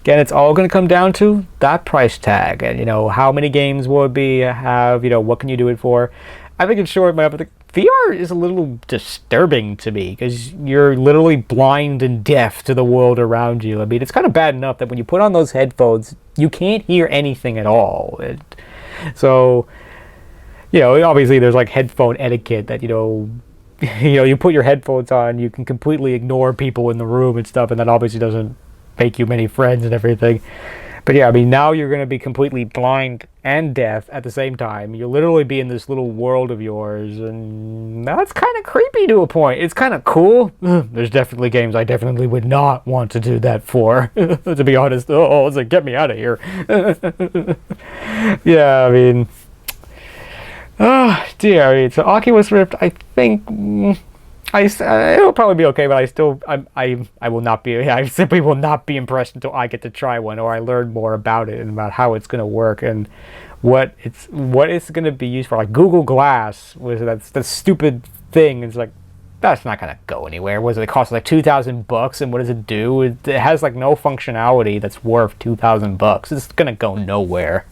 Again, it's all going to come down to that price tag, and, how many games will it be, what can you do it for? I think in short, but the VR is a little disturbing to me, because you're literally blind and deaf to the world around you. I mean, it's kind of bad enough that when you put on those headphones, you can't hear anything at all. So... obviously there's like headphone etiquette that, you put your headphones on, you can completely ignore people in the room and stuff, and that obviously doesn't make you many friends and everything. But yeah, I mean, now you're going to be completely blind and deaf at the same time. You'll literally be in this little world of yours, and that's kind of creepy to a point. It's kind of cool. There's definitely games I definitely would not want to do that for, to be honest. Oh, it's like, get me out of here. Yeah, I mean... Oh dear! I mean, so Oculus Rift, I think it'll probably be okay, but I will not be. I simply will not be impressed until I get to try one, or I learn more about it and about how it's going to work and what it's going to be used for. Like Google Glass was that stupid thing. It's like, that's not going to go anywhere. What does it cost? Like $2,000, and what does it do? It has like no functionality that's worth $2,000. It's going to go nowhere.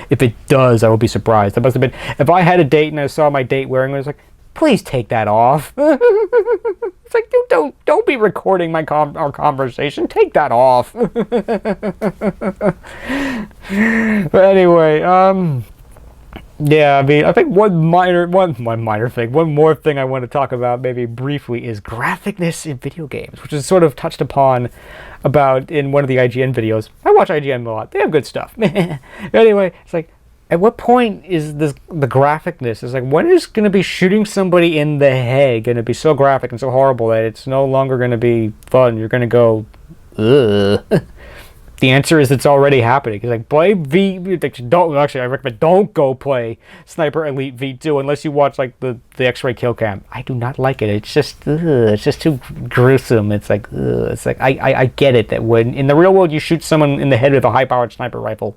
If it does, I will be surprised. That must have been, if I had a date and I saw my date wearing it, I was like, please take that off. It's like, don't be recording our conversation. Take that off. But anyway, yeah, I mean, I think one more thing I want to talk about maybe briefly is graphicness in video games, which is sort of touched upon about in one of the IGN videos. I watch IGN a lot. They have good stuff. Anyway, it's like, at what point is the graphicness? It's like, when is going to be shooting somebody in the head going to be so graphic and so horrible that it's no longer going to be fun? You're going to go, ugh. The answer is it's already happening. It's like, play I recommend don't go play Sniper Elite V2 unless you watch like the X-ray kill cam. I do not like it. It's just too gruesome. It's like, I get it that when in the real world you shoot someone in the head with a high-powered sniper rifle,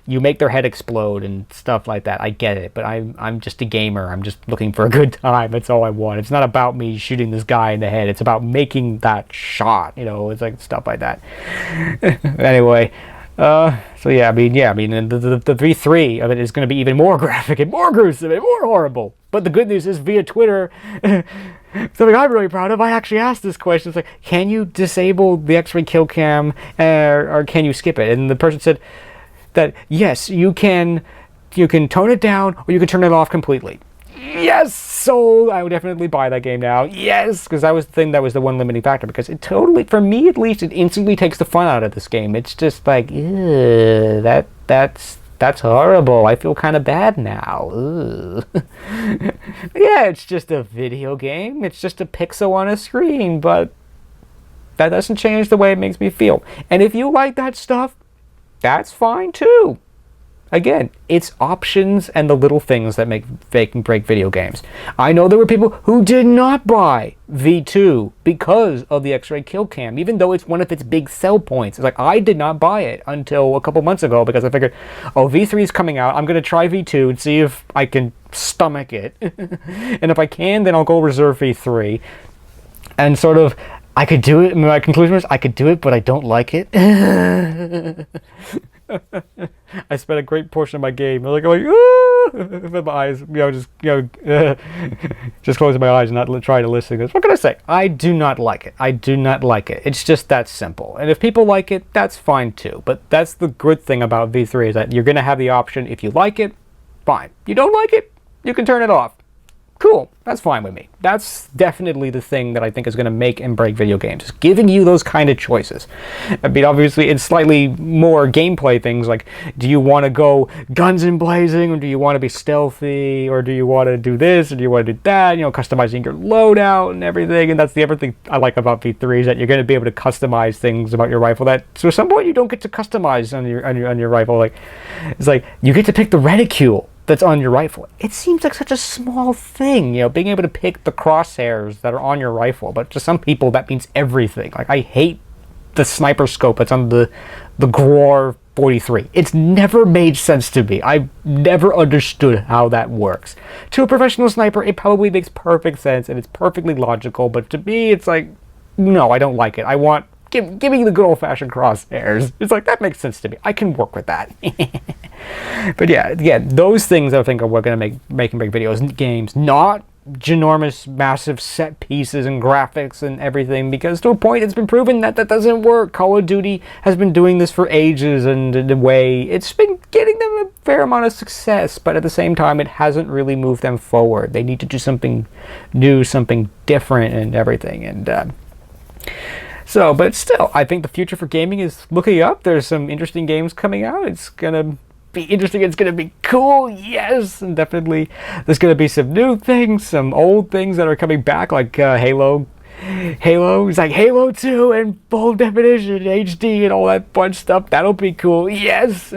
you make their head explode and stuff like that. I get it, but I'm just a gamer. I'm just looking for a good time. That's all I want. It's not about me shooting this guy in the head. It's about making that shot. It's like stuff like that. Anyway, so yeah, I mean, the V3 of it is going to be even more graphic and more gruesome and more horrible. But the good news is, via Twitter, something I'm really proud of, I actually asked this question. It's like, can you disable the X-ray kill cam, or can you skip it? And the person said that yes, you can tone it down or you can turn it off completely. Yes, so I would definitely buy that game now. Yes, because that was the thing, that was the one limiting factor, because it totally, for me at least, it instantly takes the fun out of this game. It's just like, ew, that's horrible. I feel kind of bad now. Yeah, it's just a video game. It's just a pixel on a screen, but that doesn't change the way it makes me feel. And if you like that stuff, that's fine too. Again, it's options and the little things that make and break video games. I know there were people who did not buy V2 because of the X-ray kill cam, even though it's one of its big sell points. It's like, I did not buy it until a couple months ago because I figured, oh, V3 is coming out. I'm going to try V2 and see if I can stomach it. And if I can, then I'll go reserve V3. And sort of, I could do it. My conclusion was, I could do it, but I don't like it. I spent a great portion of my game. I'm like, ooh! with my eyes, just closing my eyes and not trying to listen. Because what can I say? I do not like it. I do not like it. It's just that simple. And if people like it, that's fine too. But that's the good thing about V3 is that you're going to have the option. If you like it, fine. You don't like it, you can turn it off. Cool, that's fine with me. That's definitely the thing that I think is going to make and break video games, is giving you those kind of choices. I mean, obviously, it's slightly more gameplay things, like, do you want to go guns and blazing, or do you want to be stealthy, or do you want to do this, or do you want to do that, customizing your loadout and everything, and that's the other thing I like about V3, is that you're going to be able to customize things about your rifle that, to some point, you don't get to customize on your rifle. Like, it's like, you get to pick the reticule that's on your rifle. It seems like such a small thing, being able to pick the crosshairs that are on your rifle, but to some people that means everything. Like, I hate the sniper scope that's on the Gror 43. It's never made sense to me. I've never understood how that works. To a professional sniper, it probably makes perfect sense and it's perfectly logical, but to me, it's like, no, I don't like it. I want, give me the good old-fashioned crosshairs. It's like, that makes sense to me. I can work with that. But yeah, those things I think are what going to make and break videos games, not ginormous, massive set pieces and graphics and everything, because to a point it's been proven that doesn't work. Call of Duty has been doing this for ages, and in a way it's been getting them a fair amount of success, but at the same time it hasn't really moved them forward. They need to do something new, something different and everything, and but still, I think the future for gaming is looking up. There's some interesting games coming out. It's gonna be interesting. It's gonna be cool. Yes, and definitely there's gonna be some new things, some old things that are coming back, like Halo. It's like Halo 2 and full definition HD and all that fun stuff. That'll be cool. Yes.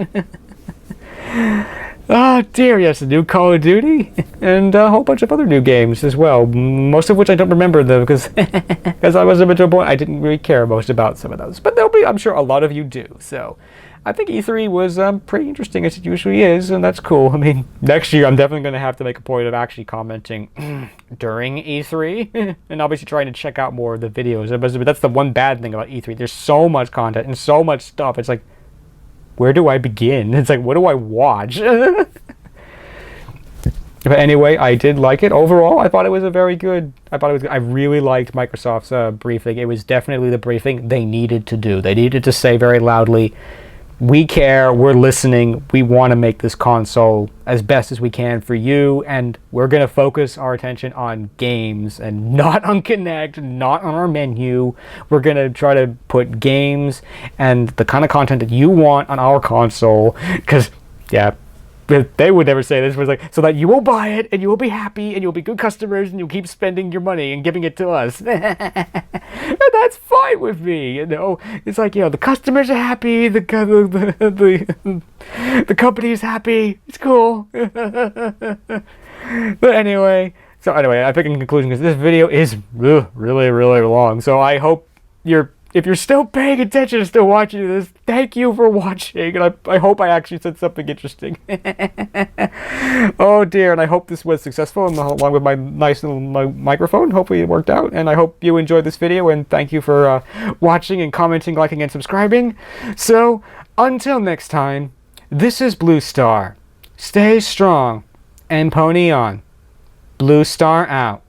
Oh dear, yes, the new Call of Duty and a whole bunch of other new games as well. Most of which I don't remember though, because I was a bit to a point I didn't really care most about some of those. But there'll be, I'm sure, a lot of you do. So I think E3 was pretty interesting, as it usually is, and that's cool. I mean, next year I'm definitely going to have to make a point of actually commenting during E3, and obviously trying to check out more of the videos. But that's the one bad thing about E3. There's so much content and so much stuff. It's like, where do I begin? It's like, what do I watch? But anyway, I did like it. Overall, I thought it was I really liked Microsoft's briefing. It was definitely the briefing they needed to do. They needed to say very loudly, we care, we're listening, we want to make this console as best as we can for you, and we're going to focus our attention on games and not on Kinect, not on our menu. We're going to try to put games and the kind of content that you want on our console, because, yeah, they would never say this, was like, so that you will buy it and you will be happy and you'll be good customers and you'll keep spending your money and giving it to us. And that's fine with me, It's like, the customers are happy, the company is happy. It's cool. But anyway, I think in conclusion, because this video is really, really long, so I hope if you're still paying attention and still watching this, thank you for watching, and I hope I actually said something interesting. Oh dear, and I hope this was successful, and along with my nice little microphone, hopefully it worked out, and I hope you enjoyed this video, and thank you for watching and commenting, liking, and subscribing. So, until next time, this is Blue Star. Stay strong and pony on. Blue Star out.